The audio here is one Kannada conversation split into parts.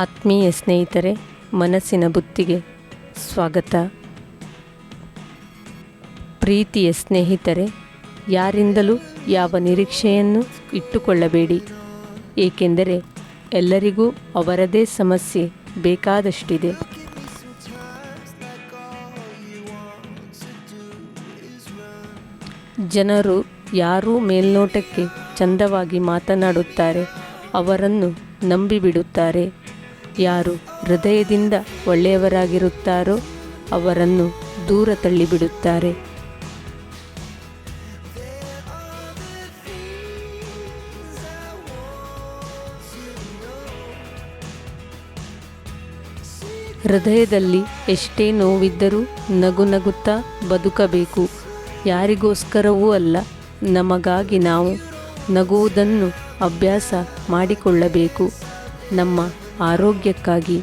ಆತ್ಮೀಯ ಸ್ನೇಹಿತರೆ, ಮನಸ್ಸಿನ ಬುತ್ತಿಗೆ ಸ್ವಾಗತ. ಪ್ರೀತಿಯ ಸ್ನೇಹಿತರೆ, ಯಾರಿಂದಲೂ ಯಾವ ನಿರೀಕ್ಷೆಯನ್ನು ಇಟ್ಟುಕೊಳ್ಳಬೇಡಿ. ಏಕೆಂದರೆ ಎಲ್ಲರಿಗೂ ಅವರದೇ ಸಮಸ್ಯೆ ಬೇಕಾದಷ್ಟಿದೆ. ಜನರು ಯಾರೂ ಮೇಲ್ನೋಟಕ್ಕೆ ಚಂದವಾಗಿ ಮಾತನಾಡುತ್ತಾರೆ, ಅವರನ್ನು ನಂಬಿಬಿಡುತ್ತಾರೆ. ಯಾರು ಹೃದಯದಿಂದ ಒಳ್ಳೆಯವರಾಗಿರುತ್ತಾರೋ ಅವರನ್ನು ದೂರ ತಳ್ಳಿಬಿಡುತ್ತಾರೆ. ಹೃದಯದಲ್ಲಿ ಎಷ್ಟೇ ನೋವಿದ್ದರೂ ನಗು ನಗುತ್ತಾ ಬದುಕಬೇಕು. ಯಾರಿಗೋಸ್ಕರವೂ ಅಲ್ಲ, ನಮಗಾಗಿ ನಾವು ನಗುವುದನ್ನು ಅಭ್ಯಾಸ ಮಾಡಿಕೊಳ್ಳಬೇಕು, ನಮ್ಮ ಆರೋಗ್ಯಕ್ಕಾಗಿ.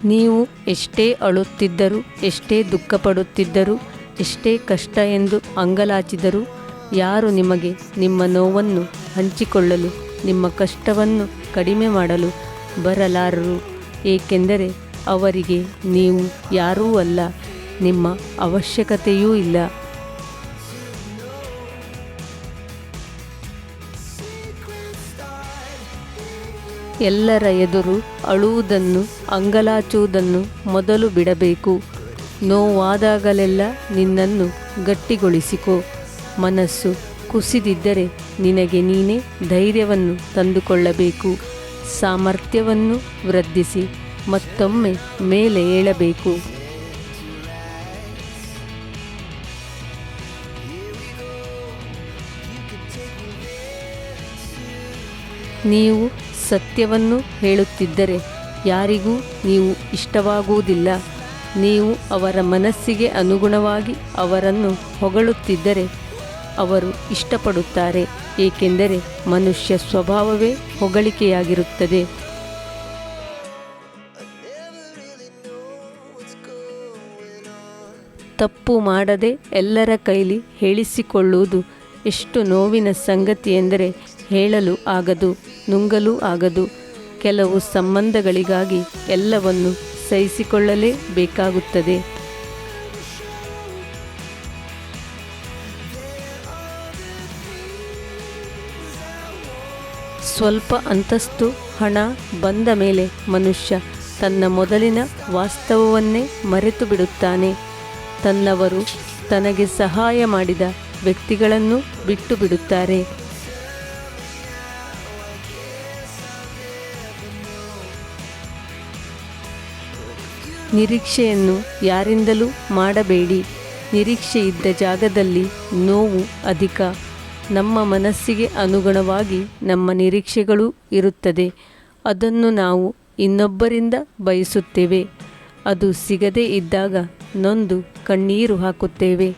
ನೀವು ಎಷ್ಟೇ ಅಳುತ್ತಿದ್ದರೂ, ಎಷ್ಟೇ ದುಃಖಪಡುತ್ತಿದ್ದರೂ, ಎಷ್ಟೇ ಕಷ್ಟ ಎಂದು ಅಂಗಲಾಚಿದರೂ ಯಾರು ನಿಮಗೆ ನಿಮ್ಮ ನೋವನ್ನು ಹಂಚಿಕೊಳ್ಳಲು, ನಿಮ್ಮ ಕಷ್ಟವನ್ನು ಕಡಿಮೆ ಮಾಡಲು ಬರಲಾರರು. ಏಕೆಂದರೆ ಅವರಿಗೆ ನೀವು ಯಾರೂ ಅಲ್ಲ, ನಿಮ್ಮ ಅವಶ್ಯಕತೆಯೂ ಇಲ್ಲ. ಎಲ್ಲರ ಎದುರು ಅಳುವುದನ್ನು, ಅಂಗಲಾಚುವುದನ್ನು ಮೊದಲು ಬಿಡಬೇಕು. ನೋವಾದಾಗಲೆಲ್ಲ ನಿನ್ನನ್ನು ಗಟ್ಟಿಗೊಳಿಸಿಕೋ. ಮನಸ್ಸು ಕುಸಿದಿದ್ದರೆ ನಿನಗೆ ನೀನೇ ಧೈರ್ಯವನ್ನು ತಂದುಕೊಳ್ಳಬೇಕು. ಸಾಮರ್ಥ್ಯವನ್ನು ವೃದ್ಧಿಸಿ ಮತ್ತೊಮ್ಮೆ ಮೇಲೆ ಏಳಬೇಕು. ನೀವು ಸತ್ಯವನ್ನು ಹೇಳುತ್ತಿದ್ದರೆ ಯಾರಿಗೂ ನೀವು ಇಷ್ಟವಾಗುವುದಿಲ್ಲ. ನೀವು ಅವರ ಮನಸ್ಸಿಗೆ ಅನುಗುಣವಾಗಿ ಅವರನ್ನು ಹೊಗಳುತ್ತಿದ್ದರೆ ಅವರು ಇಷ್ಟಪಡುತ್ತಾರೆ. ಏಕೆಂದರೆ ಮನುಷ್ಯ ಸ್ವಭಾವವೇ ಹೊಗಳಿಕೆಯಾಗಿರುತ್ತದೆ. ತಪ್ಪು ಮಾಡದೆ ಎಲ್ಲರ ಕೈಲಿ ಹೇಳಿಸಿಕೊಳ್ಳುವುದು ಎಷ್ಟು ನೋವಿನ ಸಂಗತಿ ಎಂದರೆ ಹೇಳಲು ಆಗದು, ನುಂಗಲೂ ಆಗದು. ಕೆಲವು ಸಂಬಂಧಗಳಿಗಾಗಿ ಎಲ್ಲವನ್ನು ಸಹಿಸಿಕೊಳ್ಳಲೇ ಬೇಕಾಗುತ್ತದೆ. ಸ್ವಲ್ಪ ಅಂತಸ್ತು, ಹಣ ಬಂದ ಮೇಲೆ ಮನುಷ್ಯ ತನ್ನ ಮೊದಲಿನ ವಾಸ್ತವವನ್ನೇ ಮರೆತು ಬಿಡುತ್ತಾನೆ. ತನ್ನವರು ತನಗೆ ಸಹಾಯ ಮಾಡಿದ ವ್ಯಕ್ತಿಗಳನ್ನು ಬಿಟ್ಟು ಬಿಡುತ್ತಾರೆ. ನಿರೀಕ್ಷೆಯನ್ನು ಯಾರಿಂದಲೂ ಮಾಡಬೇಡಿ. ನಿರೀಕ್ಷೆ ಇದ್ದ ಜಾಗದಲ್ಲಿ ನೋವು ಅಧಿಕ. ನಮ್ಮ ಮನಸ್ಸಿಗೆ ಅನುಗುಣವಾಗಿ ನಮ್ಮ ನಿರೀಕ್ಷೆಗಳೂ ಇರುತ್ತದೆ. ಅದನ್ನು ನಾವು ಇನ್ನೊಬ್ಬರಿಂದ ಬಯಸುತ್ತೇವೆ. ಅದು ಸಿಗದೇ ಇದ್ದಾಗ ನೊಂದು ಕಣ್ಣೀರು ಹಾಕುತ್ತೇವೆ.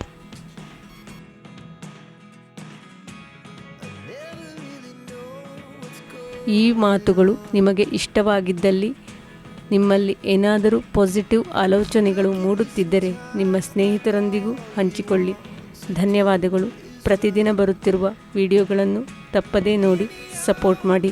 ಈ ಮಾತುಗಳು ನಿಮಗೆ ಇಷ್ಟವಾಗಿದ್ದಲ್ಲಿ, ನಿಮ್ಮಲ್ಲಿ ಏನಾದರೂ ಪಾಸಿಟಿವ್ ಆಲೋಚನೆಗಳು ಮೂಡುತ್ತಿದ್ದರೆ ನಿಮ್ಮ ಸ್ನೇಹಿತರೊಂದಿಗೂ ಹಂಚಿಕೊಳ್ಳಿ. ಧನ್ಯವಾದಗಳು. ಪ್ರತಿದಿನ ಬರುತ್ತಿರುವ ವಿಡಿಯೋಗಳನ್ನು ತಪ್ಪದೇ ನೋಡಿ ಸಪೋರ್ಟ್ ಮಾಡಿ.